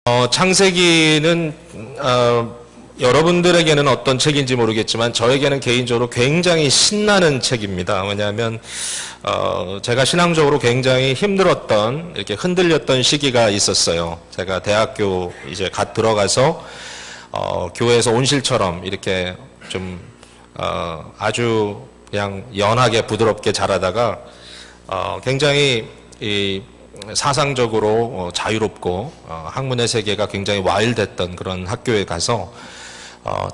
창세기는 여러분들에게는 어떤 책인지 모르겠지만 저에게는 개인적으로 굉장히 신나는 책입니다. 왜냐하면 제가 신앙적으로 굉장히 힘들었던, 이렇게 흔들렸던 시기가 있었어요. 제가 대학교 이제 갓 들어가서 교회에서 온실처럼 이렇게 좀 아주 그냥 연하게 부드럽게 자라다가 굉장히 사상적으로 자유롭고 학문의 세계가 굉장히 와일드했던 그런 학교에 가서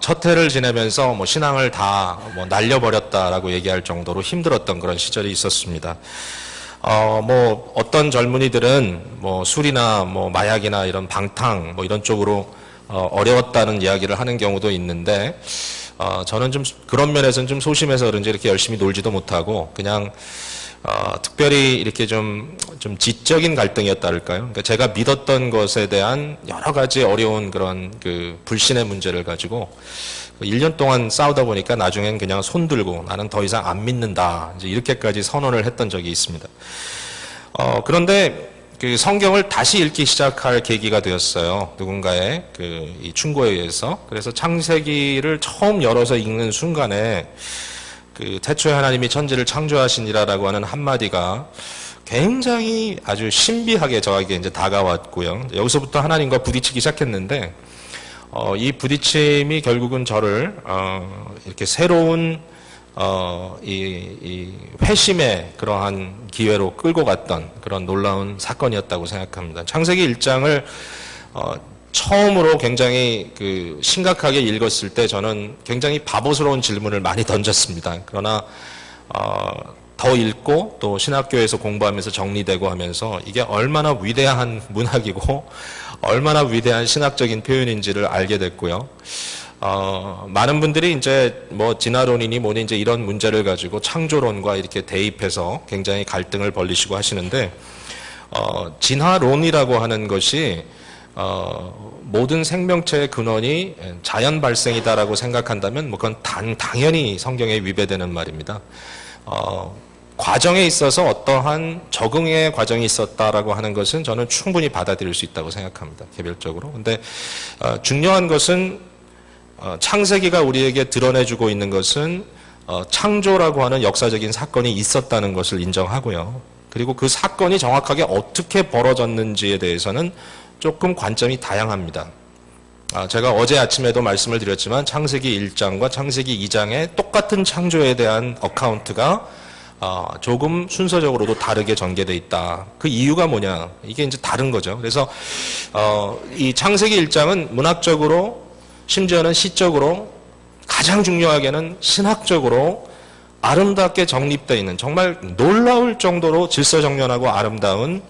첫 해를 지내면서 신앙을 다 날려버렸다라고 얘기할 정도로 힘들었던 그런 시절이 있었습니다. 어떤 젊은이들은 술이나 마약이나 이런 방탕 이런 쪽으로 어려웠다는 이야기를 하는 경우도 있는데 저는 좀 그런 면에서는 좀 소심해서 그런지 이렇게 열심히 놀지도 못하고 그냥 특별히 이렇게 좀 지적인 갈등이었다 할까요? 그러니까 제가 믿었던 것에 대한 여러 가지 어려운 그런 불신의 문제를 가지고 1년 동안 싸우다 보니까 나중엔 그냥 손 들고 나는 더 이상 안 믿는다. 이제 이렇게까지 선언을 했던 적이 있습니다. 그런데 성경을 다시 읽기 시작할 계기가 되었어요. 누군가의 이 충고에 의해서. 그래서 창세기를 처음 열어서 읽는 순간에 태초에 하나님이 천지를 창조하시니라라고 하는 한마디가 굉장히 아주 신비하게 저에게 이제 다가왔고요. 여기서부터 하나님과 부딪히기 시작했는데, 이 부딪힘이 결국은 저를, 이렇게 새로운, 이 회심의 그러한 기회로 끌고 갔던 그런 놀라운 사건이었다고 생각합니다. 창세기 1장을, 처음으로 굉장히 심각하게 읽었을 때 저는 굉장히 바보스러운 질문을 많이 던졌습니다. 그러나 더 읽고 또 신학교에서 공부하면서 정리되고 하면서 이게 얼마나 위대한 문학이고 얼마나 위대한 신학적인 표현인지를 알게 됐고요. 많은 분들이 이제 진화론이니 뭐니 이제 이런 문제를 가지고 창조론과 이렇게 대입해서 굉장히 갈등을 벌이시고 하시는데 진화론이라고 하는 것이 모든 생명체의 근원이 자연 발생이다라고 생각한다면 그건 당연히 성경에 위배되는 말입니다. 과정에 있어서 어떠한 적응의 과정이 있었다라고 하는 것은 저는 충분히 받아들일 수 있다고 생각합니다. 개별적으로. 근데 중요한 것은 창세기가 우리에게 드러내주고 있는 것은 창조라고 하는 역사적인 사건이 있었다는 것을 인정하고요. 그리고 그 사건이 정확하게 어떻게 벌어졌는지에 대해서는 조금 관점이 다양합니다. 제가 어제 아침에도 말씀을 드렸지만 창세기 1장과 창세기 2장의 똑같은 창조에 대한 어카운트가 조금 순서적으로도 다르게 전개되어 있다. 그 이유가 뭐냐? 이게 이제 다른 거죠. 그래서 이 창세기 1장은 문학적으로 심지어는 시적으로 가장 중요하게는 신학적으로 아름답게 정립되어 있는 정말 놀라울 정도로 질서정연하고 아름다운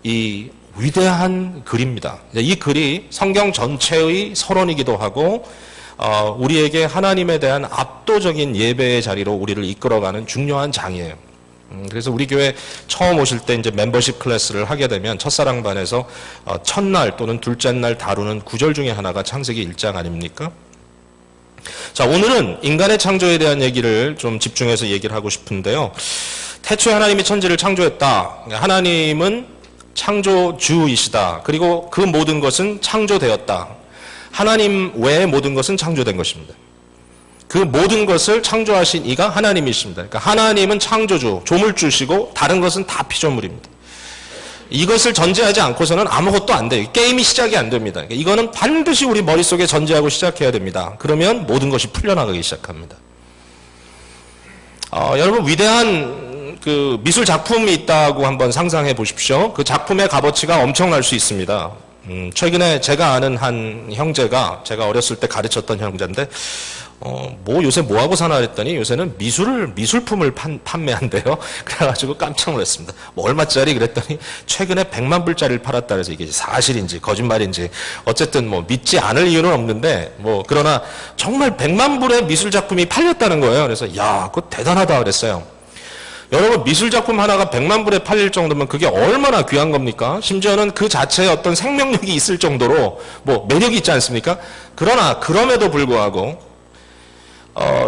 이 위대한 글입니다. 이 글이 성경 전체의 서론이기도 하고 우리에게 하나님에 대한 압도적인 예배의 자리로 우리를 이끌어가는 중요한 장이에요. 그래서 우리 교회 처음 오실 때 이제 멤버십 클래스를 하게 되면 첫사랑반에서 첫날 또는 둘째 날 다루는 구절 중에 하나가 창세기 1장 아닙니까? 자, 오늘은 인간의 창조에 대한 얘기를 좀 집중해서 얘기를 하고 싶은데요. 태초에 하나님이 천지를 창조했다. 하나님은 창조주이시다. 그리고 그 모든 것은 창조되었다. 하나님 외의 모든 것은 창조된 것입니다. 그 모든 것을 창조하신 이가 하나님이십니다. 그러니까 하나님은 창조주, 조물주시고 다른 것은 다 피조물입니다. 이것을 전제하지 않고서는 아무것도 안 돼요. 게임이 시작이 안 됩니다. 그러니까 이거는 반드시 우리 머릿속에 전제하고 시작해야 됩니다. 그러면 모든 것이 풀려나가기 시작합니다. 여러분 위대한 미술 작품이 있다고 한번 상상해 보십시오. 그 작품의 값어치가 엄청날 수 있습니다. 최근에 제가 아는 한 형제가 제가 어렸을 때 가르쳤던 형제인데 요새 뭐하고 사나 그랬더니 요새는 미술품을 판매한대요. 그래가지고 깜짝 놀랐습니다. 얼마짜리 그랬더니 최근에 100만 불짜리를 팔았다 그래서 이게 사실인지 거짓말인지 어쨌든 믿지 않을 이유는 없는데 그러나 정말 100만 불의 미술 작품이 팔렸다는 거예요. 그래서 야, 그거 대단하다 그랬어요. 여러분 미술작품 하나가 100만 불에 팔릴 정도면 그게 얼마나 귀한 겁니까? 심지어는 그 자체에 어떤 생명력이 있을 정도로 매력이 있지 않습니까? 그러나 그럼에도 불구하고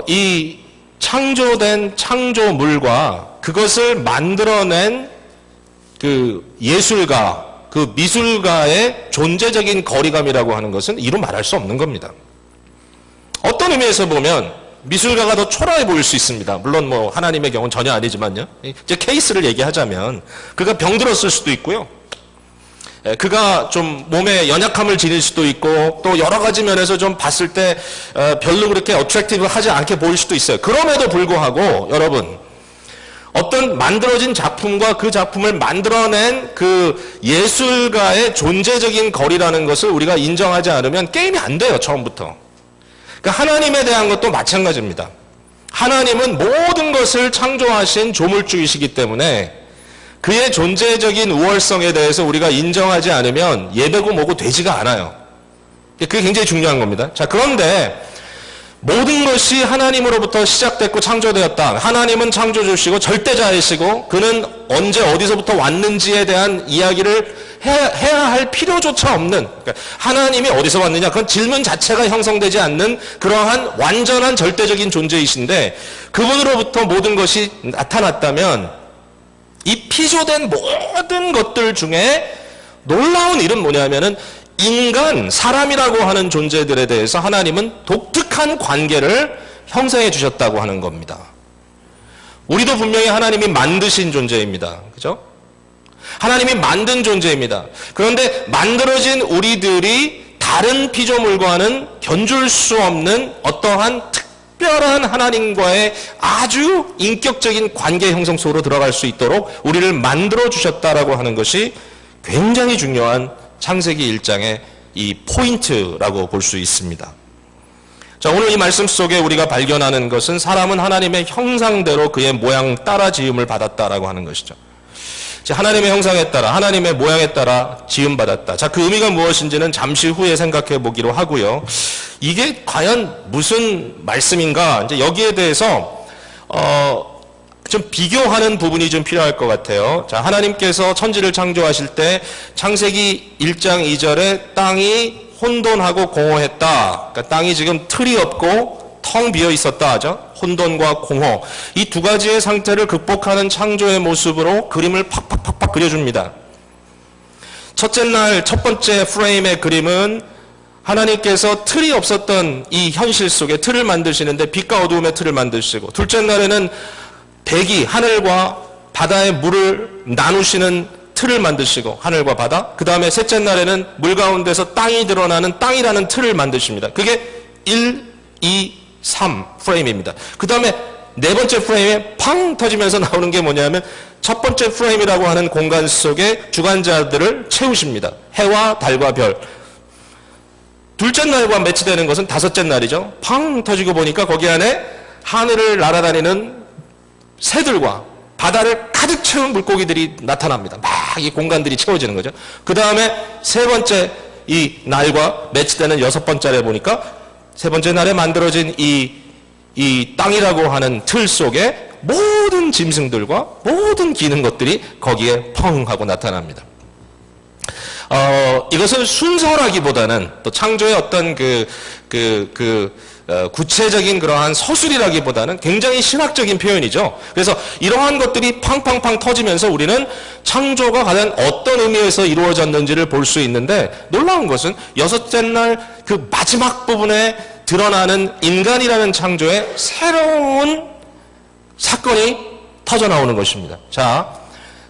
이 창조된 창조물과 그것을 만들어낸 그 예술가 그 미술가의 존재적인 거리감이라고 하는 것은 이루 말할 수 없는 겁니다. 어떤 의미에서 보면 미술가가 더 초라해 보일 수 있습니다. 물론 뭐 하나님의 경우는 전혀 아니지만요. 이제 케이스를 얘기하자면 그가 병들었을 수도 있고요. 그가 좀 몸에 연약함을 지닐 수도 있고 또 여러 가지 면에서 좀 봤을 때 별로 그렇게 어트랙티브하지 않게 보일 수도 있어요. 그럼에도 불구하고 여러분 어떤 만들어진 작품과 그 작품을 만들어낸 그 예술가의 존재적인 거리라는 것을 우리가 인정하지 않으면 게임이 안 돼요. 처음부터. 그러니까 하나님에 대한 것도 마찬가지입니다. 하나님은 모든 것을 창조하신 조물주이시기 때문에 그의 존재적인 우월성에 대해서 우리가 인정하지 않으면 예배고 뭐고 되지가 않아요. 그게 굉장히 중요한 겁니다. 자, 그런데 모든 것이 하나님으로부터 시작됐고 창조되었다. 하나님은 창조주시고 절대자이시고 그는 언제 어디서부터 왔는지에 대한 이야기를 해야 할 필요조차 없는, 그러니까 하나님이 어디서 왔느냐, 그건 질문 자체가 형성되지 않는 그러한 완전한 절대적인 존재이신데 그분으로부터 모든 것이 나타났다면 이 피조된 모든 것들 중에 놀라운 일은 뭐냐면은 인간, 사람이라고 하는 존재들에 대해서 하나님은 독특한 관계를 형성해 주셨다고 하는 겁니다. 우리도 분명히 하나님이 만드신 존재입니다. 그죠? 하나님이 만든 존재입니다. 그런데 만들어진 우리들이 다른 피조물과는 견줄 수 없는 어떠한 특별한 하나님과의 아주 인격적인 관계 형성 속으로 들어갈 수 있도록 우리를 만들어 주셨다라고 하는 것이 굉장히 중요한 창세기 1장의 이 포인트라고 볼 수 있습니다. 자, 오늘 이 말씀 속에 우리가 발견하는 것은 사람은 하나님의 형상대로 그의 모양 따라 지음을 받았다라고 하는 것이죠. 하나님의 형상에 따라, 하나님의 모양에 따라 지음받았다. 자, 그 의미가 무엇인지는 잠시 후에 생각해 보기로 하고요. 이게 과연 무슨 말씀인가? 이제 여기에 대해서 좀 비교하는 부분이 좀 필요할 것 같아요. 자, 하나님께서 천지를 창조하실 때 창세기 1장 2절에 땅이 혼돈하고 공허했다. 그러니까 땅이 지금 틀이 없고 텅 비어 있었다 하죠. 혼돈과 공허. 이 두 가지의 상태를 극복하는 창조의 모습으로 그림을 팍팍팍팍 그려줍니다. 첫째 날 첫 번째 프레임의 그림은 하나님께서 틀이 없었던 이 현실 속에 틀을 만드시는데 빛과 어두움의 틀을 만드시고, 둘째 날에는 대기, 하늘과 바다의 물을 나누시는 틀을 만드시고, 하늘과 바다. 그 다음에 셋째 날에는 물 가운데서 땅이 드러나는 땅이라는 틀을 만드십니다. 그게 1, 2, 3 프레임입니다. 그 다음에 네 번째 프레임에 팡 터지면서 나오는 게 뭐냐면 첫 번째 프레임이라고 하는 공간 속에 주관자들을 채우십니다. 해와 달과 별. 둘째 날과 매치되는 것은 다섯째 날이죠. 팡 터지고 보니까 거기 안에 하늘을 날아다니는 새들과 바다를 가득 채운 물고기들이 나타납니다. 막 이 공간들이 채워지는 거죠. 그 다음에 세 번째 이 날과 매치되는 여섯 번째에 보니까 세 번째 날에 만들어진 이 땅이라고 하는 틀 속에 모든 짐승들과 모든 기는 것들이 거기에 펑 하고 나타납니다. 이것은 순서라기보다는 또 창조의 어떤 구체적인 그러한 서술이라기보다는 굉장히 신학적인 표현이죠. 그래서 이러한 것들이 팡팡팡 터지면서 우리는 창조가 과연 어떤 의미에서 이루어졌는지를 볼 수 있는데, 놀라운 것은 여섯째 날 그 마지막 부분에 드러나는 인간이라는 창조의 새로운 사건이 터져 나오는 것입니다. 자,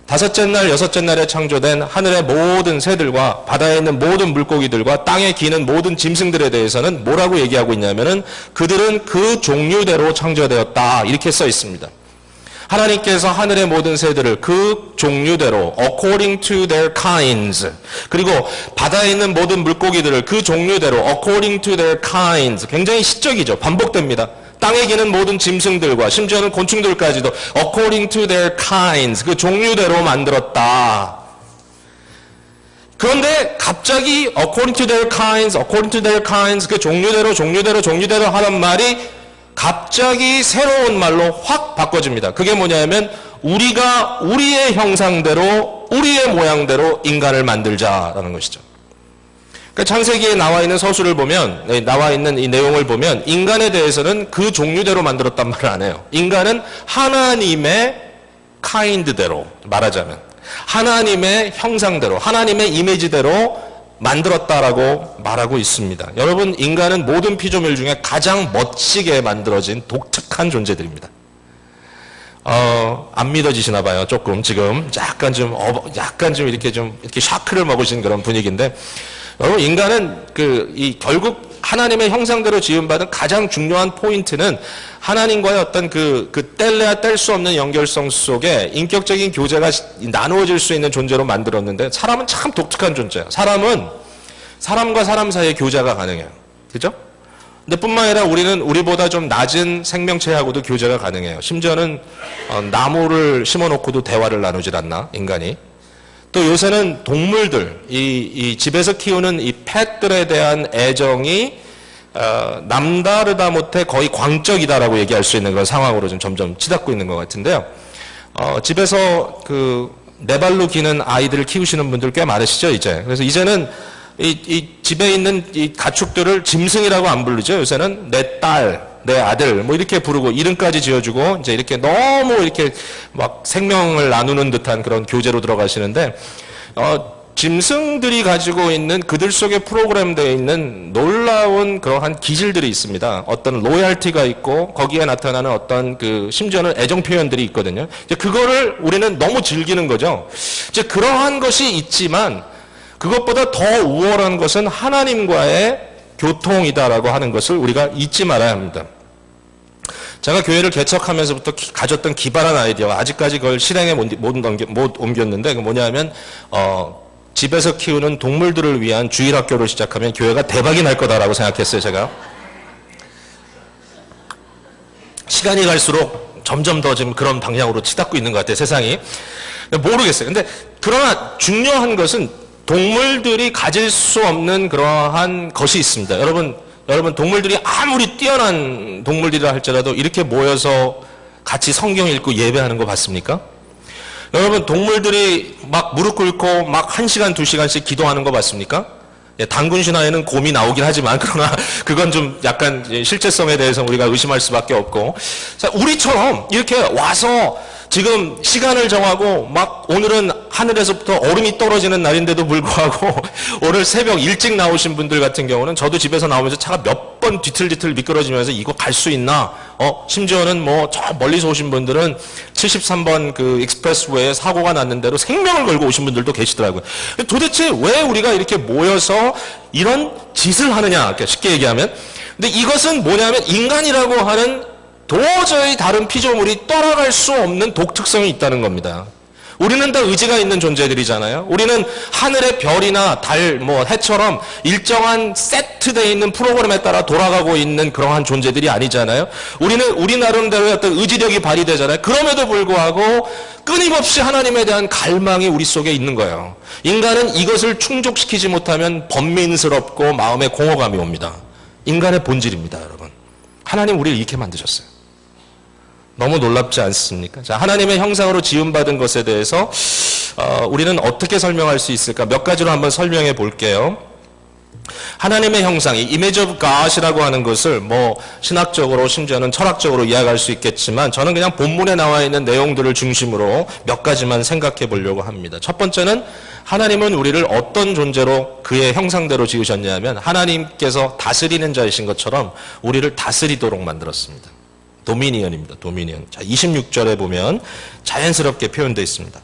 다섯째 날, 여섯째 날에 창조된 하늘의 모든 새들과 바다에 있는 모든 물고기들과 땅에 기는 모든 짐승들에 대해서는 뭐라고 얘기하고 있냐면은 그들은 그 종류대로 창조되었다. 이렇게 써 있습니다. 하나님께서 하늘의 모든 새들을 그 종류대로 according to their kinds, 그리고 바다에 있는 모든 물고기들을 그 종류대로 according to their kinds, 굉장히 시적이죠. 반복됩니다. 땅에 기는 모든 짐승들과 심지어는 곤충들까지도 according to their kinds, 그 종류대로 만들었다. 그런데 갑자기 according to their kinds, according to their kinds, 그 종류대로 하는 말이 갑자기 새로운 말로 확 바꿔집니다. 그게 뭐냐면 우리가 우리의 형상대로 우리의 모양대로 인간을 만들자라는 것이죠. 그러니까 창세기에 나와 있는 서술을 보면, 나와 있는 이 내용을 보면 인간에 대해서는 그 종류대로 만들었단 말을 안 해요. 인간은 하나님의 kind대로, 말하자면 하나님의 형상대로, 하나님의 이미지대로 만들었다라고 말하고 있습니다. 여러분, 인간은 모든 피조물 중에 가장 멋지게 만들어진 독특한 존재들입니다. 안 믿어지시나 봐요. 조금 지금 약간 좀 이렇게 샤크를 먹으신 그런 분위기인데, 여러분, 인간은 결국 하나님의 형상대로 지음받은 가장 중요한 포인트는 하나님과의 어떤 뗄래야 뗄 수 없는 연결성 속에 인격적인 교제가 나누어질 수 있는 존재로 만들었는데, 사람은 참 독특한 존재예요. 사람은 사람과 사람 사이의 교제가 가능해요. 그죠? 근데 뿐만 아니라 우리는 우리보다 좀 낮은 생명체하고도 교제가 가능해요. 심지어는 나무를 심어놓고도 대화를 나누질 않나, 인간이. 또 요새는 동물들, 이 집에서 키우는 이 펫들에 대한 애정이 남다르다 못해 거의 광적이다라고 얘기할 수 있는 그런 상황으로 좀 점점 치닫고 있는 것 같은데요. 집에서 네 발로 기는 아이들을 키우시는 분들 꽤 많으시죠, 이제. 그래서 이제는 이 집에 있는 이 가축들을 짐승이라고 안 부르죠. 요새는 내 딸, 내 아들, 뭐 이렇게 부르고 이름까지 지어주고 이제 이렇게 너무 이렇게 막 생명을 나누는 듯한 그런 교제로 들어가시는데, 짐승들이 가지고 있는 그들 속에 프로그램되어 있는 놀라운 그러한 기질들이 있습니다. 어떤 로얄티가 있고 거기에 나타나는 어떤 심지어는 애정 표현들이 있거든요. 이제 그거를 우리는 너무 즐기는 거죠. 이제 그러한 것이 있지만 그것보다 더 우월한 것은 하나님과의 교통이다라고 하는 것을 우리가 잊지 말아야 합니다. 제가 교회를 개척하면서부터 가졌던 기발한 아이디어가 아직까지 그걸 실행에 못 옮겼는데, 그 뭐냐면 집에서 키우는 동물들을 위한 주일학교를 시작하면 교회가 대박이 날 거다라고 생각했어요, 제가. 시간이 갈수록 점점 더 지금 그런 방향으로 치닫고 있는 것 같아요, 세상이. 모르겠어요. 근데 그러나 중요한 것은 동물들이 가질 수 없는 그러한 것이 있습니다. 여러분, 동물들이 아무리 뛰어난 동물들이라 할지라도 이렇게 모여서 같이 성경 읽고 예배하는 거 봤습니까? 여러분, 동물들이 막 무릎 꿇고 막 1시간, 2시간씩 기도하는 거 봤습니까? 예, 단군 신화에는 곰이 나오긴 하지만, 그러나 그건 좀 약간 실제성에 대해서 우리가 의심할 수밖에 없고. 자, 우리처럼 이렇게 와서 지금 시간을 정하고 막 오늘은 하늘에서부터 얼음이 떨어지는 날인데도 불구하고 오늘 새벽 일찍 나오신 분들 같은 경우는, 저도 집에서 나오면서 차가 몇 번 뒤틀뒤틀 미끄러지면서 이거 갈 수 있나? 심지어는 뭐 저 멀리서 오신 분들은 73번 익스프레스웨이에 사고가 났는 대로 생명을 걸고 오신 분들도 계시더라고요. 도대체 왜 우리가 이렇게 모여서 이런 짓을 하느냐? 쉽게 얘기하면. 근데 이것은 뭐냐면 인간이라고 하는 도저히 다른 피조물이 따라갈 수 없는 독특성이 있다는 겁니다. 우리는 다 의지가 있는 존재들이잖아요. 우리는 하늘의 별이나 달, 해처럼 일정한 세트되어 있는 프로그램에 따라 돌아가고 있는 그러한 존재들이 아니잖아요. 우리 나름대로의 어떤 의지력이 발휘되잖아요. 그럼에도 불구하고 끊임없이 하나님에 대한 갈망이 우리 속에 있는 거예요. 인간은 이것을 충족시키지 못하면 번민스럽고 마음에 공허감이 옵니다. 인간의 본질입니다, 여러분. 하나님 우리를 이렇게 만드셨어요. 너무 놀랍지 않습니까? 자, 하나님의 형상으로 지음받은 것에 대해서 우리는 어떻게 설명할 수 있을까? 몇 가지로 한번 설명해 볼게요. 하나님의 형상, 이 image of God이라고 하는 것을 신학적으로 심지어는 철학적으로 이해할 수 있겠지만, 저는 그냥 본문에 나와 있는 내용들을 중심으로 몇 가지만 생각해 보려고 합니다. 첫 번째는 하나님은 우리를 어떤 존재로 그의 형상대로 지으셨냐면, 하나님께서 다스리는 자이신 것처럼 우리를 다스리도록 만들었습니다. 도미니언입니다. 도미니언. 자, 26절에 보면 자연스럽게 표현되어 있습니다.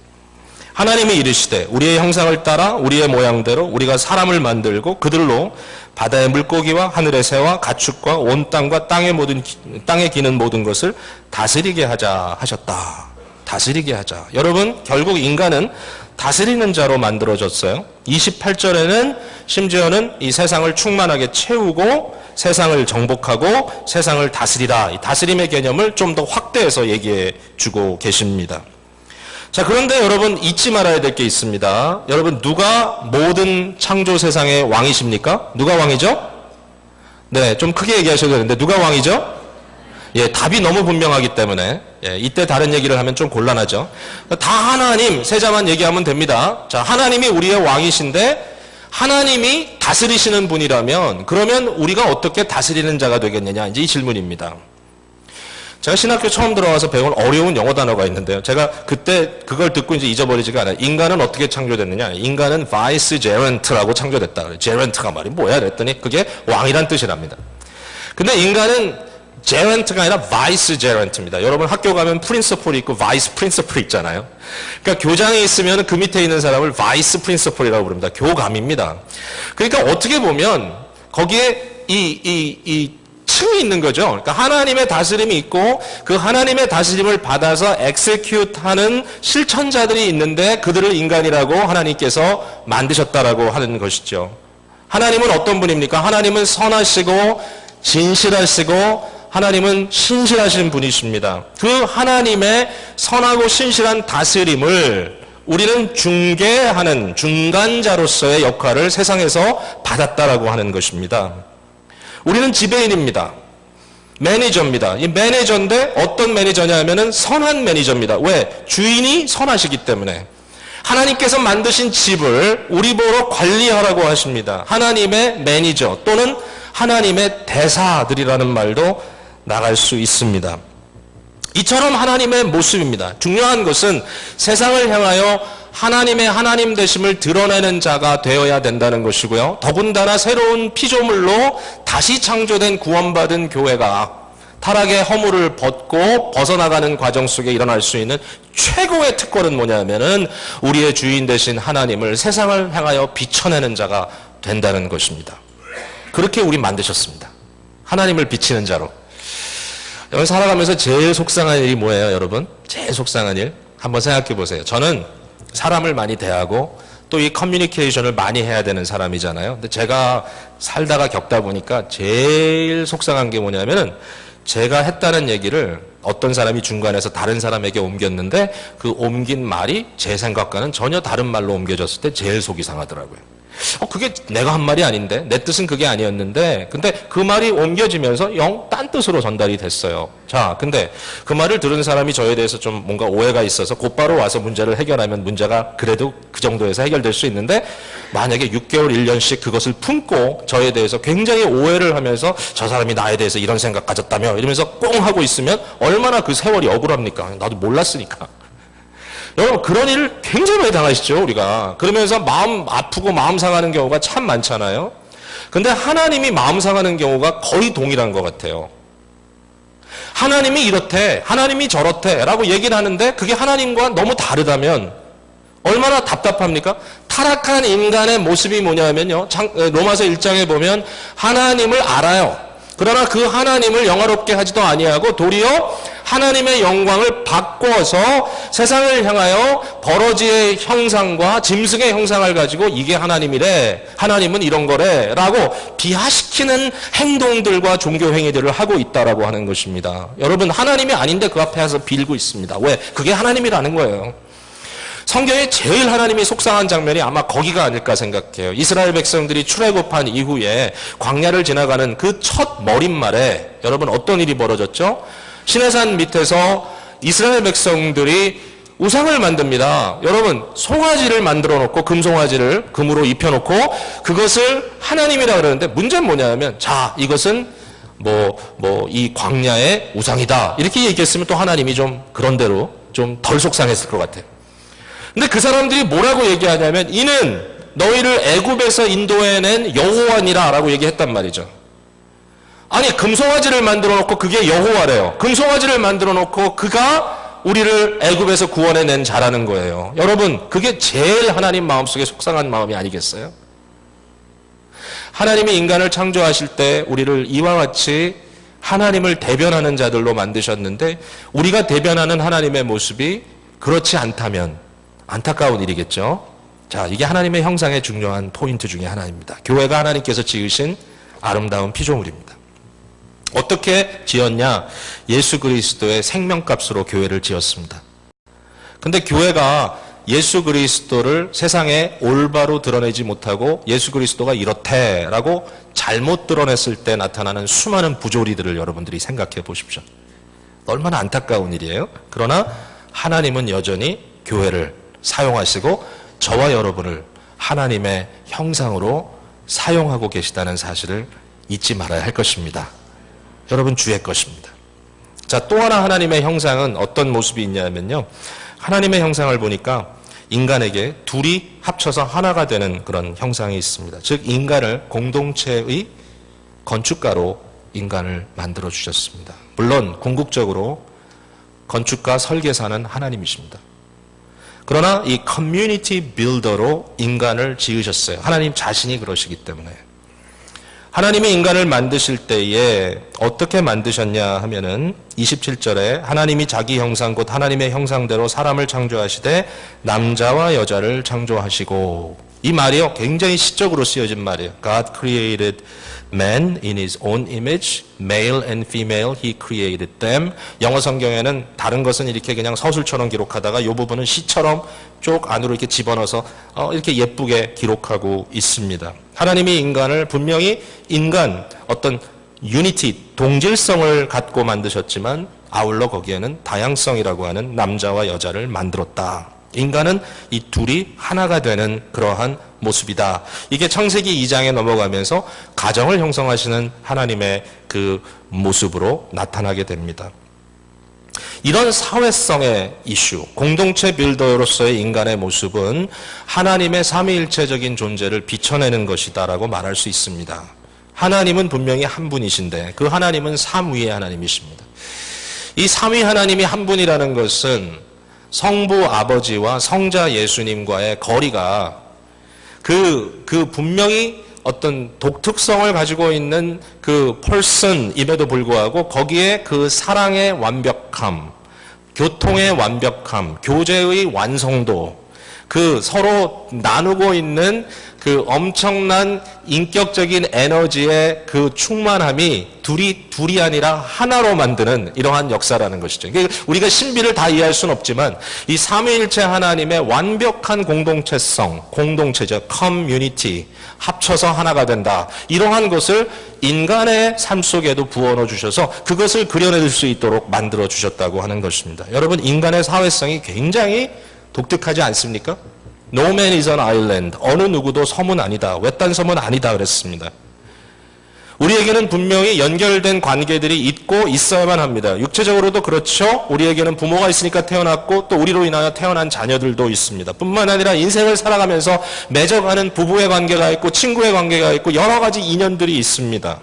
하나님이 이르시되 우리의 형상을 따라 우리의 모양대로 우리가 사람을 만들고 그들로 바다의 물고기와 하늘의 새와 가축과 온 땅과 땅에 기는 모든 것을 다스리게 하자 하셨다. 다스리게 하자. 여러분, 결국 인간은 다스리는 자로 만들어졌어요. 28절에는 심지어는 이 세상을 충만하게 채우고 세상을 정복하고 세상을 다스리라. 이 다스림의 개념을 좀 더 확대해서 얘기해 주고 계십니다. 자, 그런데 여러분 잊지 말아야 될 게 있습니다. 여러분, 누가 모든 창조 세상의 왕이십니까? 누가 왕이죠? 네, 좀 크게 얘기하셔도 되는데 누가 왕이죠? 예, 답이 너무 분명하기 때문에 이때 다른 얘기를 하면 좀 곤란하죠. 다 하나님, 세자만 얘기하면 됩니다. 자, 하나님이 우리의 왕이신데 하나님이 다스리시는 분이라면 그러면 우리가 어떻게 다스리는 자가 되겠느냐, 이제 이 질문입니다. 제가 신학교 처음 들어와서 배운 어려운 영어 단어가 있는데요. 제가 그때 그걸 듣고 이제 잊어버리지가 않아요. 인간은 어떻게 창조됐느냐? 인간은 vicegerent라고 창조됐다. gerent가 말이 뭐야? 그랬더니 그게 왕이란 뜻이랍니다. 근데 인간은 gerent가 아니라 vicegerent입니다. 여러분 학교 가면 principal이 있고 vice principal 있잖아요. 그러니까 교장이 있으면 그 밑에 있는 사람을 vice principal이라고 부릅니다. 교감입니다. 그러니까 어떻게 보면 거기에 이 층이 있는 거죠. 그러니까 하나님의 다스림이 있고 그 하나님의 다스림을 받아서 execute하는 실천자들이 있는데 그들을 인간이라고 하나님께서 만드셨다라고 하는 것이죠. 하나님은 어떤 분입니까? 하나님은 선하시고 진실하시고 하나님은 신실하신 분이십니다. 그 하나님의 선하고 신실한 다스림을 우리는 중개하는 중간자로서의 역할을 세상에서 받았다라고 하는 것입니다. 우리는 지배인입니다. 매니저입니다. 이 매니저인데 어떤 매니저냐 하면은 선한 매니저입니다. 왜? 주인이 선하시기 때문에. 하나님께서 만드신 집을 우리 보러 관리하라고 하십니다. 하나님의 매니저 또는 하나님의 대사들이라는 말도 나갈 수 있습니다. 이처럼 하나님의 모습입니다. 중요한 것은 세상을 향하여 하나님의 하나님 되심을 드러내는 자가 되어야 된다는 것이고요. 더군다나 새로운 피조물로 다시 창조된 구원받은 교회가 타락의 허물을 벗고 벗어나가는 과정 속에 일어날 수 있는 최고의 특권은 뭐냐면은 우리의 주인 되신 하나님을 세상을 향하여 비춰내는 자가 된다는 것입니다. 그렇게 우리 만드셨습니다. 하나님을 비치는 자로. 여러분 살아가면서 제일 속상한 일이 뭐예요, 여러분? 제일 속상한 일? 한번 생각해 보세요. 저는 사람을 많이 대하고 또 이 커뮤니케이션을 많이 해야 되는 사람이잖아요. 근데 제가 살다가 겪다 보니까 제일 속상한 게 뭐냐면은 제가 했다는 얘기를 어떤 사람이 중간에서 다른 사람에게 옮겼는데 그 옮긴 말이 제 생각과는 전혀 다른 말로 옮겨졌을 때 제일 속이 상하더라고요. 그게 내가 한 말이 아닌데 내 뜻은 그게 아니었는데 근데 그 말이 옮겨지면서 영 딴 뜻으로 전달이 됐어요. 자, 근데 그 말을 들은 사람이 저에 대해서 좀 뭔가 오해가 있어서 곧바로 와서 문제를 해결하면 문제가 그래도 그 정도에서 해결될 수 있는데 만약에 6개월, 1년씩 그것을 품고 저에 대해서 굉장히 오해를 하면서 저 사람이 나에 대해서 이런 생각 가졌다며 이러면서 꽁 하고 있으면 얼마나 그 세월이 억울합니까? 나도 몰랐으니까. 여러분 그런 일을 굉장히 많이 당하시죠 우리가. 그러면서 마음 아프고 마음 상하는 경우가 참 많잖아요. 근데 하나님이 마음 상하는 경우가 거의 동일한 것 같아요. 하나님이 이렇대 하나님이 저렇대 라고 얘기를 하는데 그게 하나님과 너무 다르다면 얼마나 답답합니까? 타락한 인간의 모습이 뭐냐면요 로마서 1장에 보면 하나님을 알아요. 그러나 그 하나님을 영화롭게 하지도 아니하고 도리어 하나님의 영광을 바꿔서 세상을 향하여 버러지의 형상과 짐승의 형상을 가지고 이게 하나님이래, 하나님은 이런 거래 라고 비하시키는 행동들과 종교 행위들을 하고 있다라고 하는 것입니다. 여러분 하나님이 아닌데 그 앞에서 빌고 있습니다. 왜? 그게 하나님이라는 거예요. 성경에 제일 하나님이 속상한 장면이 아마 거기가 아닐까 생각해요. 이스라엘 백성들이 출애굽한 이후에 광야를 지나가는 그 첫 머릿말에 여러분 어떤 일이 벌어졌죠? 시내산 밑에서 이스라엘 백성들이 우상을 만듭니다. 여러분 송아지를 만들어 놓고 금송아지를 금으로 입혀놓고 그것을 하나님이라 그러는데 문제는 뭐냐면 자 이것은 이 광야의 우상이다 이렇게 얘기했으면 또 하나님이 좀 그런 대로 좀 덜 속상했을 것 같아요. 근데 그 사람들이 뭐라고 얘기하냐면 이는 너희를 애굽에서 인도해낸 여호와니라 라고 얘기했단 말이죠. 아니 금송아지를 만들어 놓고 그게 여호와래요. 금송아지를 만들어 놓고 그가 우리를 애굽에서 구원해낸 자라는 거예요. 여러분 그게 제일 하나님 마음속에 속상한 마음이 아니겠어요? 하나님이 인간을 창조하실 때 우리를 이와 같이 하나님을 대변하는 자들로 만드셨는데 우리가 대변하는 하나님의 모습이 그렇지 않다면 안타까운 일이겠죠. 자, 이게 하나님의 형상의 중요한 포인트 중에 하나입니다. 교회가 하나님께서 지으신 아름다운 피조물입니다. 어떻게 지었냐? 예수 그리스도의 생명값으로 교회를 지었습니다. 근데 교회가 예수 그리스도를 세상에 올바로 드러내지 못하고 예수 그리스도가 이렇대라고 잘못 드러냈을 때 나타나는 수많은 부조리들을 여러분들이 생각해 보십시오. 얼마나 안타까운 일이에요. 그러나 하나님은 여전히 교회를 사용하시고 저와 여러분을 하나님의 형상으로 사용하고 계시다는 사실을 잊지 말아야 할 것입니다. 여러분 주의 것입니다. 자, 또 하나 하나님의 형상은 어떤 모습이 있냐면요. 하나님의 형상을 보니까 인간에게 둘이 합쳐서 하나가 되는 그런 형상이 있습니다. 즉 인간을 공동체의 건축가로 인간을 만들어 주셨습니다. 물론 궁극적으로 건축가 설계사는 하나님이십니다. 그러나 이 커뮤니티 빌더로 인간을 지으셨어요. 하나님 자신이 그러시기 때문에. 하나님이 인간을 만드실 때에 어떻게 만드셨냐 하면은 27절에 하나님이 자기 형상 곧 하나님의 형상대로 사람을 창조하시되 남자와 여자를 창조하시고, 이 말이요 굉장히 시적으로 쓰여진 말이에요. God created man in his own image, male and female he created them. 영어 성경에는 다른 것은 이렇게 그냥 서술처럼 기록하다가 이 부분은 시처럼 쭉 안으로 이렇게 집어넣어서 이렇게 예쁘게 기록하고 있습니다. 하나님이 인간을 분명히 인간 어떤 유니티, 동질성을 갖고 만드셨지만 아울러 거기에는 다양성이라고 하는 남자와 여자를 만들었다. 인간은 이 둘이 하나가 되는 그러한 모습이다. 이게 창세기 2장에 넘어가면서 가정을 형성하시는 하나님의 그 모습으로 나타나게 됩니다. 이런 사회성의 이슈, 공동체 빌더로서의 인간의 모습은 하나님의 삼위일체적인 존재를 비춰내는 것이다라고 말할 수 있습니다. 하나님은 분명히 한 분이신데 그 하나님은 삼위의 하나님이십니다. 이 삼위 하나님이 한 분이라는 것은 성부 아버지와 성자 예수님과의 거리가 그 분명히 어떤 독특성을 가지고 있는 그 person임에도 불구하고 거기에 그 사랑의 완벽함, 교통의 완벽함, 교제의 완성도, 그 서로 나누고 있는 그 엄청난 인격적인 에너지의 그 충만함이 둘이 아니라 하나로 만드는 이러한 역사라는 것이죠. 그러니까 우리가 신비를 다 이해할 수는 없지만 이 삼위일체 하나님의 완벽한 공동체성, 공동체죠. 커뮤니티, 합쳐서 하나가 된다. 이러한 것을 인간의 삶 속에도 부어넣어 주셔서 그것을 그려낼 수 있도록 만들어 주셨다고 하는 것입니다. 여러분, 인간의 사회성이 굉장히 독특하지 않습니까? No man is an island. 어느 누구도 섬은 아니다. 외딴 섬은 아니다 그랬습니다. 우리에게는 분명히 연결된 관계들이 있고 있어야만 합니다. 육체적으로도 그렇죠. 우리에게는 부모가 있으니까 태어났고 또 우리로 인하여 태어난 자녀들도 있습니다. 뿐만 아니라 인생을 살아가면서 맺어가는 부부의 관계가 있고 친구의 관계가 있고 여러 가지 인연들이 있습니다.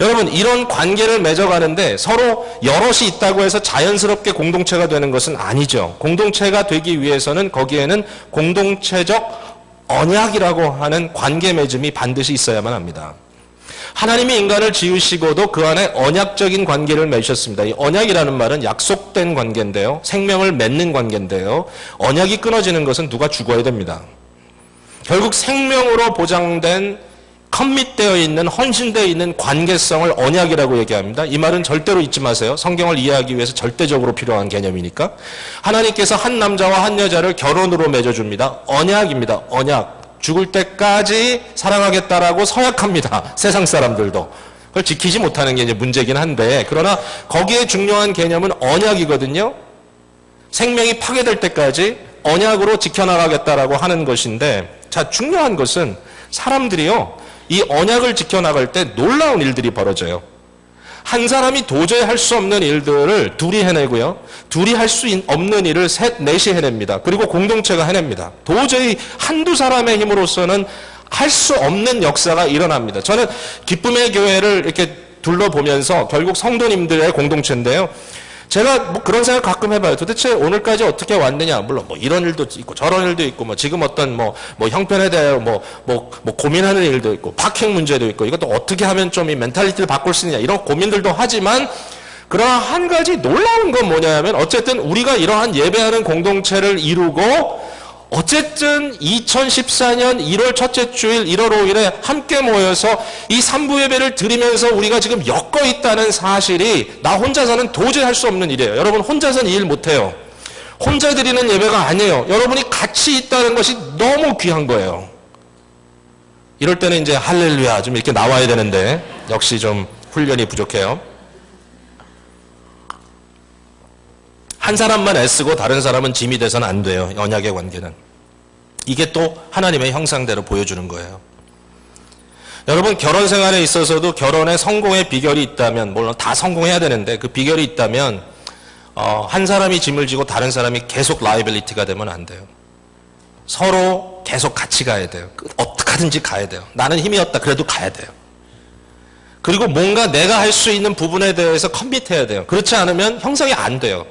여러분, 이런 관계를 맺어가는데 서로 여럿이 있다고 해서 자연스럽게 공동체가 되는 것은 아니죠. 공동체가 되기 위해서는 거기에는 공동체적 언약이라고 하는 관계 맺음이 반드시 있어야만 합니다. 하나님이 인간을 지으시고도 그 안에 언약적인 관계를 맺으셨습니다. 이 언약이라는 말은 약속된 관계인데요. 생명을 맺는 관계인데요. 언약이 끊어지는 것은 누가 죽어야 됩니다. 결국 생명으로 보장된 커밋되어 있는, 헌신되어 있는 관계성을 언약이라고 얘기합니다. 이 말은 절대로 잊지 마세요. 성경을 이해하기 위해서 절대적으로 필요한 개념이니까. 하나님께서 한 남자와 한 여자를 결혼으로 맺어줍니다. 언약입니다. 언약. 죽을 때까지 사랑하겠다라고 서약합니다. 세상 사람들도. 그걸 지키지 못하는 게 이제 문제긴 한데, 그러나 거기에 중요한 개념은 언약이거든요. 생명이 파괴될 때까지 언약으로 지켜나가겠다라고 하는 것인데, 자, 중요한 것은 사람들이요, 이 언약을 지켜나갈 때 놀라운 일들이 벌어져요. 한 사람이 도저히 할 수 없는 일들을 둘이 해내고요. 둘이 할 수 없는 일을 셋, 넷이 해냅니다. 그리고 공동체가 해냅니다. 도저히 한두 사람의 힘으로서는 할 수 없는 역사가 일어납니다. 저는 기쁨의 교회를 이렇게 둘러보면서 결국 성도님들의 공동체인데요. 제가 뭐 그런 생각 가끔 해봐요. 도대체 오늘까지 어떻게 왔느냐. 물론 뭐 이런 일도 있고 저런 일도 있고 뭐 지금 어떤 뭐 형편에 대해 뭐 고민하는 일도 있고 박핵 문제도 있고 이것도 어떻게 하면 좀 이 멘탈리티를 바꿀 수 있느냐 이런 고민들도 하지만, 그러나 한 가지 놀라운 건 뭐냐면 어쨌든 우리가 이러한 예배하는 공동체를 이루고 어쨌든 2014년 1월 첫째 주일 1월 5일에 함께 모여서 이 삼부 예배를 드리면서 우리가 지금 엮어 있다는 사실이 나 혼자서는 도저히 할 수 없는 일이에요. 여러분, 혼자서는 일 못해요. 혼자 드리는 예배가 아니에요. 여러분이 같이 있다는 것이 너무 귀한 거예요. 이럴 때는 이제 할렐루야 좀 이렇게 나와야 되는데 역시 좀 훈련이 부족해요. 한 사람만 애쓰고 다른 사람은 짐이 돼서는 안 돼요. 언약의 관계는. 이게 또 하나님의 형상대로 보여주는 거예요. 여러분 결혼 생활에 있어서도 결혼의 성공의 비결이 있다면, 물론 다 성공해야 되는데 그 비결이 있다면 한 사람이 짐을 지고 다른 사람이 계속 라이빌리티가 되면 안 돼요. 서로 계속 같이 가야 돼요. 어떻게 하든지 가야 돼요. 나는 힘이 없다 그래도 가야 돼요. 그리고 뭔가 내가 할 수 있는 부분에 대해서 커밋해야 돼요. 그렇지 않으면 형성이 안 돼요.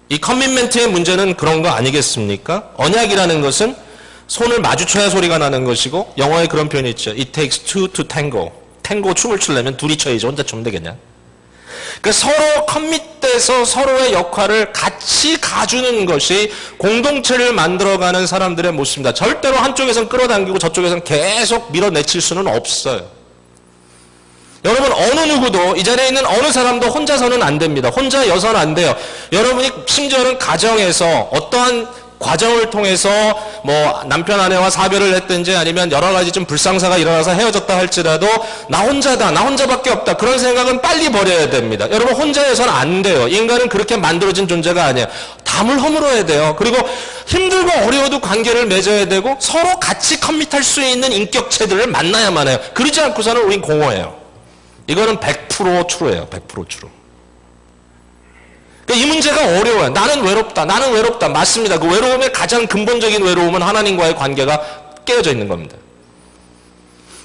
이 커밋멘트의 문제는 그런 거 아니겠습니까? 언약이라는 것은 손을 마주쳐야 소리가 나는 것이고, 영어에 그런 표현이 있죠. It takes two to tango. 탱고 춤을 추려면 둘이 춰야지 혼자 추면 되겠냐? 그러니까 서로 커밋돼서 서로의 역할을 같이 가주는 것이 공동체를 만들어가는 사람들의 모습입니다. 절대로 한쪽에선 끌어당기고 저쪽에선 계속 밀어내칠 수는 없어요. 여러분 어느 누구도 이 자리에 있는 어느 사람도 혼자서는 안 됩니다. 혼자여서는 안 돼요. 여러분이 심지어는 가정에서 어떠한 과정을 통해서 뭐 남편 아내와 사별을 했든지 아니면 여러 가지 좀 불상사가 일어나서 헤어졌다 할지라도 나 혼자다, 나 혼자밖에 없다, 그런 생각은 빨리 버려야 됩니다. 여러분 혼자여서는 안 돼요. 인간은 그렇게 만들어진 존재가 아니에요. 담을 허물어야 돼요. 그리고 힘들고 어려워도 관계를 맺어야 되고 서로 같이 커밋할 수 있는 인격체들을 만나야만 해요. 그러지 않고서는 우린 공허해요. 이거는 100% true예요. 100% true. 이 문제가 어려워요. 나는 외롭다. 나는 외롭다. 맞습니다. 그 외로움의 가장 근본적인 외로움은 하나님과의 관계가 깨어져 있는 겁니다.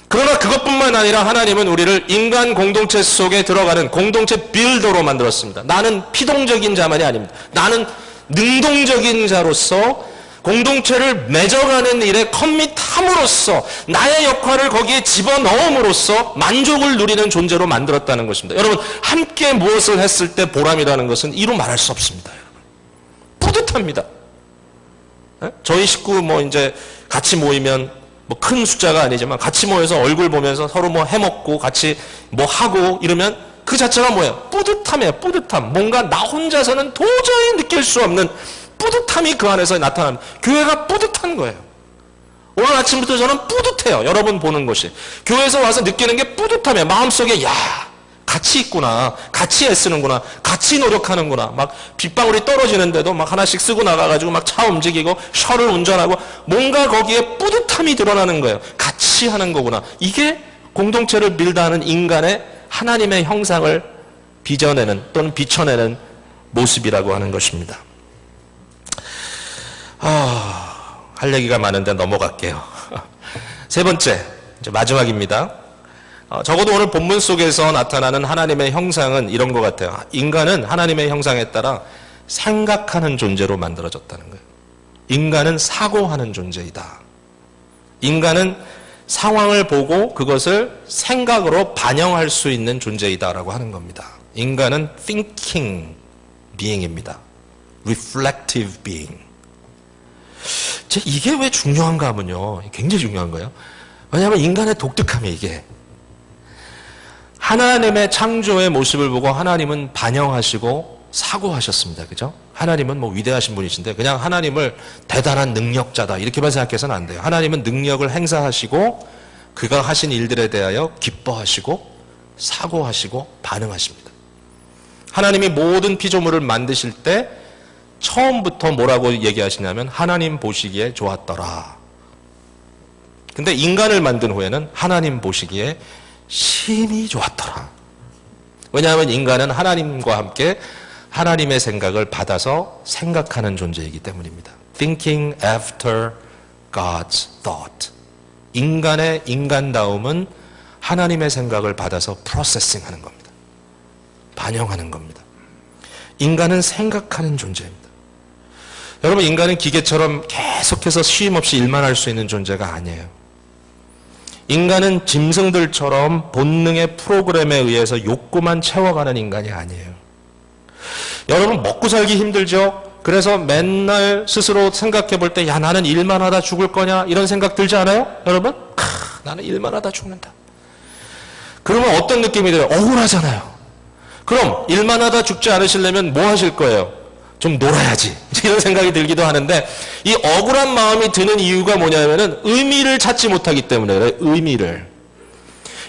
그러나 그것뿐만 아니라 하나님은 우리를 인간 공동체 속에 들어가는 공동체 빌더로 만들었습니다. 나는 피동적인 자만이 아닙니다. 나는 능동적인 자로서 공동체를 맺어가는 일에 커밋함으로써 나의 역할을 거기에 집어넣음으로써 만족을 누리는 존재로 만들었다는 것입니다. 여러분 함께 무엇을 했을 때 보람이라는 것은 이루 말할 수 없습니다. 여러분. 뿌듯합니다. 네? 저희 식구 뭐 이제 같이 모이면 뭐 큰 숫자가 아니지만 같이 모여서 얼굴 보면서 서로 뭐 해먹고 같이 뭐 하고 이러면 그 자체가 뭐예요? 뿌듯함이에요. 뿌듯함. 뭔가 나 혼자서는 도저히 느낄 수 없는 뿌듯함이 그 안에서 나타납니다. 교회가 뿌듯한 거예요. 오늘 아침부터 저는 뿌듯해요. 여러분 보는 것이. 교회에서 와서 느끼는 게 뿌듯함이에요. 마음속에 야 같이 있구나. 같이 애쓰는구나. 같이 노력하는구나. 막 빗방울이 떨어지는데도 막 하나씩 쓰고 나가가지고 막 차 움직이고 셔를 운전하고 뭔가 거기에 뿌듯함이 드러나는 거예요. 같이 하는 거구나. 이게 공동체를 밀다 하는 인간의 하나님의 형상을 빚어내는 또는 비춰내는 모습이라고 하는 것입니다. 할 얘기가 많은데 넘어갈게요. 세 번째, 이제 마지막입니다. 적어도 오늘 본문 속에서 나타나는 하나님의 형상은 이런 것 같아요. 인간은 하나님의 형상에 따라 생각하는 존재로 만들어졌다는 거예요. 인간은 사고하는 존재이다. 인간은 상황을 보고 그것을 생각으로 반영할 수 있는 존재이다라고 하는 겁니다. 인간은 thinking being입니다. reflective being. 이게 왜 중요한가 하면요. 굉장히 중요한 거예요. 왜냐하면 인간의 독특함이 이게. 하나님의 창조의 모습을 보고 하나님은 반영하시고 사고하셨습니다. 그죠? 하나님은 뭐 위대하신 분이신데 그냥 하나님을 대단한 능력자다 이렇게만 생각해서는 안 돼요. 하나님은 능력을 행사하시고 그가 하신 일들에 대하여 기뻐하시고 사고하시고 반응하십니다. 하나님이 모든 피조물을 만드실 때 처음부터 뭐라고 얘기하시냐면 하나님 보시기에 좋았더라. 근데 인간을 만든 후에는 하나님 보시기에 심히 좋았더라. 왜냐하면 인간은 하나님과 함께 하나님의 생각을 받아서 생각하는 존재이기 때문입니다. Thinking after God's thought. 인간의 인간다움은 하나님의 생각을 받아서 프로세싱 하는 겁니다. 반영하는 겁니다. 인간은 생각하는 존재입니다. 여러분 인간은 기계처럼 계속해서 쉼없이 일만 할 수 있는 존재가 아니에요. 인간은 짐승들처럼 본능의 프로그램에 의해서 욕구만 채워가는 인간이 아니에요. 여러분 먹고 살기 힘들죠? 그래서 맨날 스스로 생각해 볼 때 야 나는 일만 하다 죽을 거냐 이런 생각 들지 않아요? 여러분? 나는 일만 하다 죽는다. 그러면 어떤 느낌이 들어요? 억울하잖아요. 그럼 일만 하다 죽지 않으시려면 뭐 하실 거예요? 좀 놀아야지 이런 생각이 들기도 하는데 이 억울한 마음이 드는 이유가 뭐냐면은 의미를 찾지 못하기 때문에 그래요. 의미를.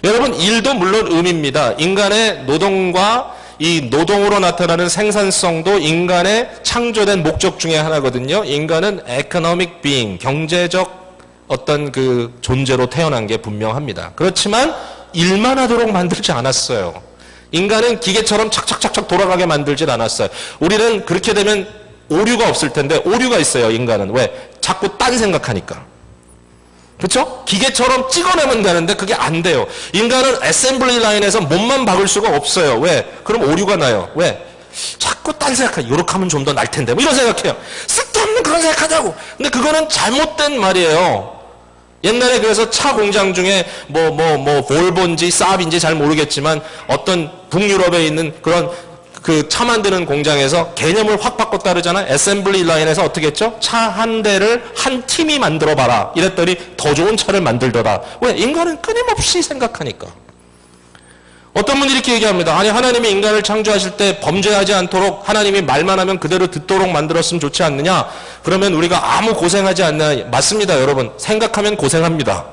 여러분 일도 물론 의미입니다. 인간의 노동과 이 노동으로 나타나는 생산성도 인간의 창조된 목적 중에 하나거든요. 인간은 economic being, 경제적 어떤 그 존재로 태어난 게 분명합니다. 그렇지만 일만 하도록 만들지 않았어요. 인간은 기계처럼 착착착착 돌아가게 만들질 않았어요. 우리는 그렇게 되면 오류가 없을 텐데 오류가 있어요. 인간은. 왜? 자꾸 딴 생각하니까. 그렇죠? 기계처럼 찍어내면 되는데 그게 안 돼요. 인간은 어셈블리 라인에서 몸만 박을 수가 없어요. 왜? 그럼 오류가 나요. 왜? 자꾸 딴 생각해. 요렇게 하면 좀 더 날 텐데. 뭐 이런 생각해요. 쓸데없는 그런 생각하자고. 근데 그거는 잘못된 말이에요. 옛날에 그래서 차 공장 중에 볼보인지 사업인지 잘 모르겠지만 어떤 북유럽에 있는 그런 그 차 만드는 공장에서 개념을 확 바꿨다 그러잖아요. 어셈블리 라인에서 어떻게 했죠? 차 한 대를 한 팀이 만들어 봐라. 이랬더니 더 좋은 차를 만들더라. 왜? 인간은 끊임없이 생각하니까. 어떤 분들이 이렇게 얘기합니다. 아니 하나님이 인간을 창조하실 때 범죄하지 않도록 하나님이 말만 하면 그대로 듣도록 만들었으면 좋지 않느냐? 그러면 우리가 아무 고생하지 않나? 맞습니다, 여러분. 생각하면 고생합니다.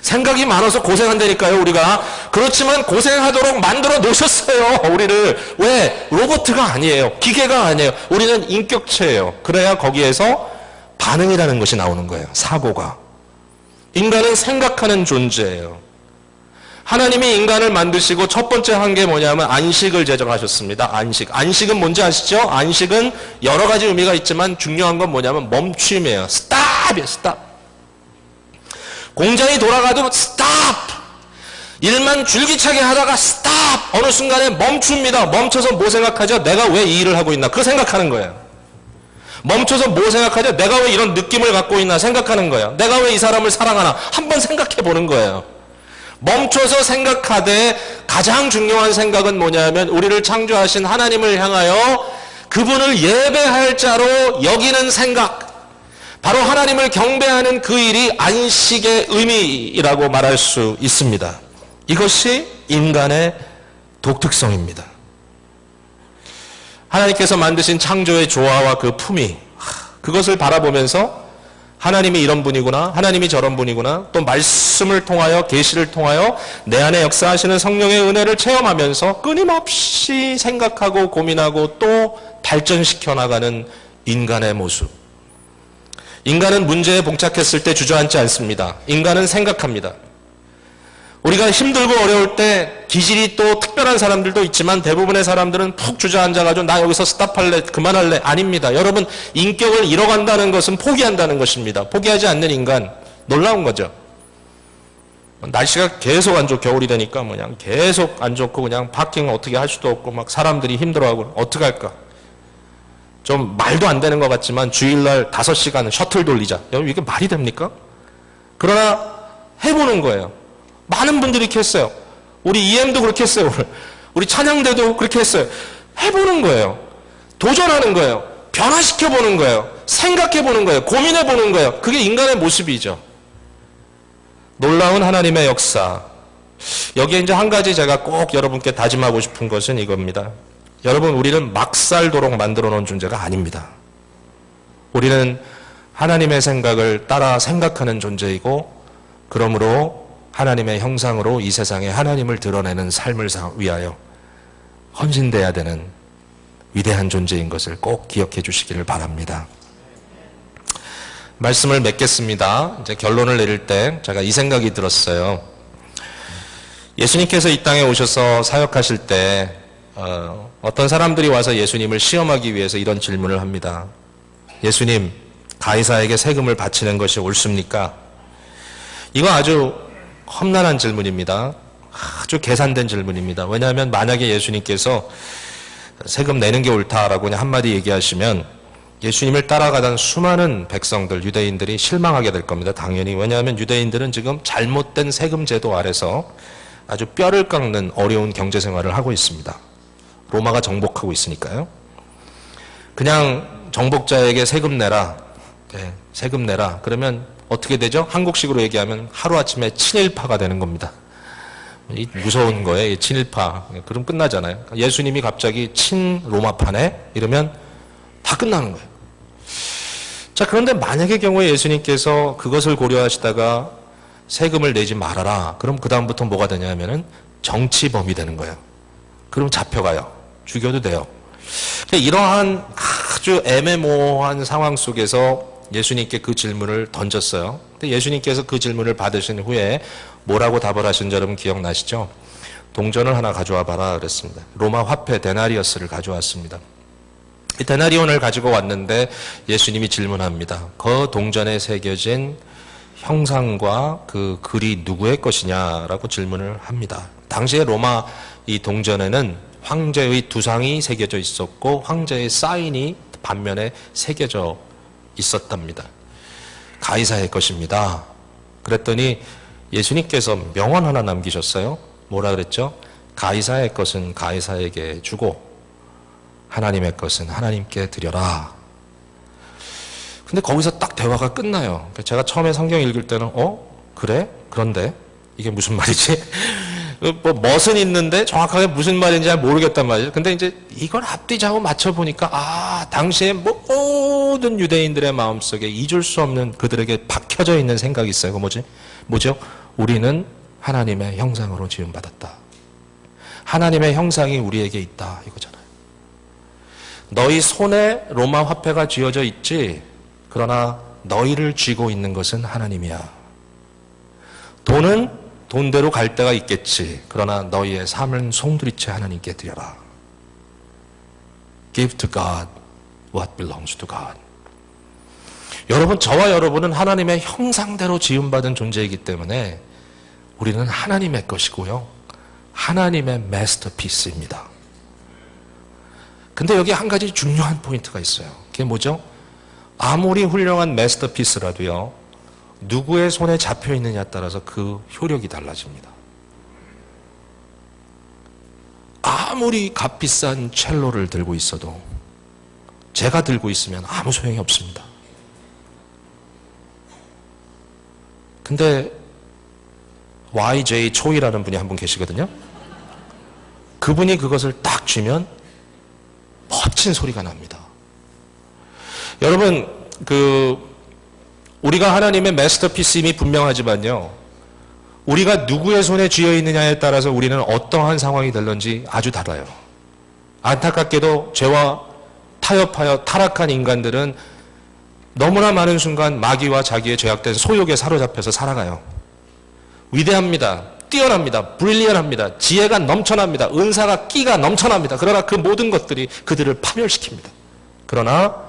생각이 많아서 고생한다니까요, 우리가. 그렇지만 고생하도록 만들어 놓으셨어요, 우리를. 왜? 로봇가 아니에요. 기계가 아니에요. 우리는 인격체예요. 그래야 거기에서 반응이라는 것이 나오는 거예요, 사고가. 인간은 생각하는 존재예요. 하나님이 인간을 만드시고 첫 번째 한 게 뭐냐면 안식을 제정하셨습니다. 안식. 안식은 뭔지 아시죠? 안식은 여러 가지 의미가 있지만 중요한 건 뭐냐면 멈춤이에요. 스탑이에요. 스탑. 공장이 돌아가도 스탑. 일만 줄기차게 하다가 스탑. 어느 순간에 멈춥니다. 멈춰서 뭐 생각하죠? 내가 왜 이 일을 하고 있나? 그거 생각하는 거예요. 멈춰서 뭐 생각하죠? 내가 왜 이런 느낌을 갖고 있나? 생각하는 거예요. 내가 왜 이 사람을 사랑하나? 한번 생각해 보는 거예요. 멈춰서 생각하되 가장 중요한 생각은 뭐냐면 우리를 창조하신 하나님을 향하여 그분을 예배할 자로 여기는 생각. 바로 하나님을 경배하는 그 일이 안식의 의미라고 말할 수 있습니다. 이것이 인간의 독특성입니다. 하나님께서 만드신 창조의 조화와 그 품위, 그것을 바라보면서 하나님이 이런 분이구나, 하나님이 저런 분이구나, 또 말씀을 통하여 계시를 통하여 내 안에 역사하시는 성령의 은혜를 체험하면서 끊임없이 생각하고 고민하고 또 발전시켜 나가는 인간의 모습. 인간은 문제에 봉착했을 때 주저앉지 않습니다. 인간은 생각합니다. 우리가 힘들고 어려울 때 기질이 또 특별한 사람들도 있지만 대부분의 사람들은 푹 주저앉아가지고 나 여기서 스탑할래, 그만할래. 아닙니다. 여러분, 인격을 잃어간다는 것은 포기한다는 것입니다. 포기하지 않는 인간, 놀라운 거죠. 날씨가 계속 안 좋고 겨울이 되니까 그냥 계속 안 좋고 그냥 파킹 어떻게 할 수도 없고 막 사람들이 힘들어하고 어떡할까. 좀 말도 안 되는 것 같지만 주일날 5시간 셔틀 돌리자. 여러분 이게 말이 됩니까? 그러나 해보는 거예요. 많은 분들이 이렇게 했어요. 우리 EM도 그렇게 했어요. 우리 찬양대도 그렇게 했어요. 해보는 거예요. 도전하는 거예요. 변화시켜보는 거예요. 생각해보는 거예요. 고민해보는 거예요. 그게 인간의 모습이죠. 놀라운 하나님의 역사. 여기에 이제 한 가지 제가 꼭 여러분께 다짐하고 싶은 것은 이겁니다. 여러분, 우리는 막 살도록 만들어 놓은 존재가 아닙니다. 우리는 하나님의 생각을 따라 생각하는 존재이고, 그러므로 하나님의 형상으로 이 세상에 하나님을 드러내는 삶을 위하여 헌신돼야 되는 위대한 존재인 것을 꼭 기억해 주시기를 바랍니다. 말씀을 맺겠습니다. 이제 결론을 내릴 때 제가 이 생각이 들었어요. 예수님께서 이 땅에 오셔서 사역하실 때 어떤 사람들이 와서 예수님을 시험하기 위해서 이런 질문을 합니다. 예수님, 가이사에게 세금을 바치는 것이 옳습니까? 이거 아주 험난한 질문입니다. 아주 계산된 질문입니다. 왜냐하면 만약에 예수님께서 세금 내는 게 옳다라고 그냥 한마디 얘기하시면 예수님을 따라가던 수많은 백성들, 유대인들이 실망하게 될 겁니다. 당연히. 왜냐하면 유대인들은 지금 잘못된 세금 제도 아래서 아주 뼈를 깎는 어려운 경제 생활을 하고 있습니다. 로마가 정복하고 있으니까요. 그냥 정복자에게 세금 내라. 네, 세금 내라. 그러면 어떻게 되죠? 한국식으로 얘기하면 하루아침에 친일파가 되는 겁니다. 이 무서운 거예요. 이 친일파. 그럼 끝나잖아요. 예수님이 갑자기 친로마파네? 이러면 다 끝나는 거예요. 자, 그런데 만약의 경우에 예수님께서 그것을 고려하시다가 세금을 내지 말아라. 그럼 그 다음부터 뭐가 되냐면은 정치범이 되는 거예요. 그럼 잡혀가요. 죽여도 돼요. 이러한 아주 애매모호한 상황 속에서 예수님께 그 질문을 던졌어요. 근데 예수님께서 그 질문을 받으신 후에 뭐라고 답을 하신지 여러분 기억나시죠? 동전을 하나 가져와 봐라 그랬습니다. 로마 화폐 데나리어스를 가져왔습니다. 이 데나리온을 가지고 왔는데 예수님이 질문합니다. 그 동전에 새겨진 형상과 그 글이 누구의 것이냐라고 질문을 합니다. 당시에 로마 이 동전에는 황제의 두상이 새겨져 있었고 황제의 사인이 반면에 새겨져 있었답니다. 가이사의 것입니다. 그랬더니 예수님께서 명언 하나 남기셨어요. 뭐라 그랬죠? 가이사의 것은 가이사에게 주고 하나님의 것은 하나님께 드려라. 근데 거기서 딱 대화가 끝나요. 제가 처음에 성경 읽을 때는 그래? 그런데 이게 무슨 말이지? 뭐 멋은 있는데 정확하게 무슨 말인지 잘 모르겠단 말이죠. 근데 이제 이걸 앞뒤좌우 맞춰보니까 당시에 모든 유대인들의 마음속에 잊을 수 없는 그들에게 박혀져 있는 생각이 있어요. 그 뭐죠? 우리는 하나님의 형상으로 지음받았다. 하나님의 형상이 우리에게 있다. 이거잖아요. 너희 손에 로마 화폐가 쥐어져 있지. 그러나 너희를 쥐고 있는 것은 하나님이야. 돈은 돈대로 갈 때가 있겠지. 그러나 너희의 삶은 송두리째 하나님께 드려라. Give to God what belongs to God. 여러분, 저와 여러분은 하나님의 형상대로 지음받은 존재이기 때문에 우리는 하나님의 것이고요. 하나님의 마스터피스입니다. 근데 여기 한 가지 중요한 포인트가 있어요. 그게 뭐죠? 아무리 훌륭한 마스터피스라도요, 누구의 손에 잡혀 있느냐에 따라서 그 효력이 달라집니다. 아무리 값비싼 첼로를 들고 있어도 제가 들고 있으면 아무 소용이 없습니다. 근데 YJ 초이라는 분이 한 분 계시거든요. 그분이 그것을 딱 쥐면 멋진 소리가 납니다. 여러분, 우리가 하나님의 마스터피스임이 분명하지만요, 우리가 누구의 손에 쥐어 있느냐에 따라서 우리는 어떠한 상황이 될런지 아주 달라요. 안타깝게도 죄와 타협하여 타락한 인간들은 너무나 많은 순간 마귀와 자기의 죄악된 소욕에 사로잡혀서 살아가요. 위대합니다. 뛰어납니다. 브릴리언합니다. 지혜가 넘쳐납니다. 은사가 끼가 넘쳐납니다. 그러나 그 모든 것들이 그들을 파멸시킵니다. 그러나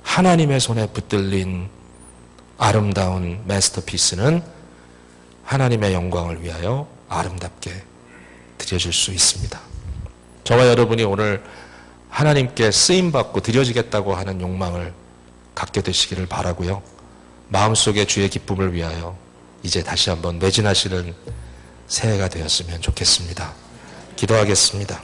하나님의 손에 붙들린 아름다운 마스터피스는 하나님의 영광을 위하여 아름답게 드려질 수 있습니다. 저와 여러분이 오늘 하나님께 쓰임받고 드려지겠다고 하는 욕망을 갖게 되시기를 바라고요. 마음속에 주의 기쁨을 위하여 이제 다시 한번 매진하시는 새해가 되었으면 좋겠습니다. 기도하겠습니다.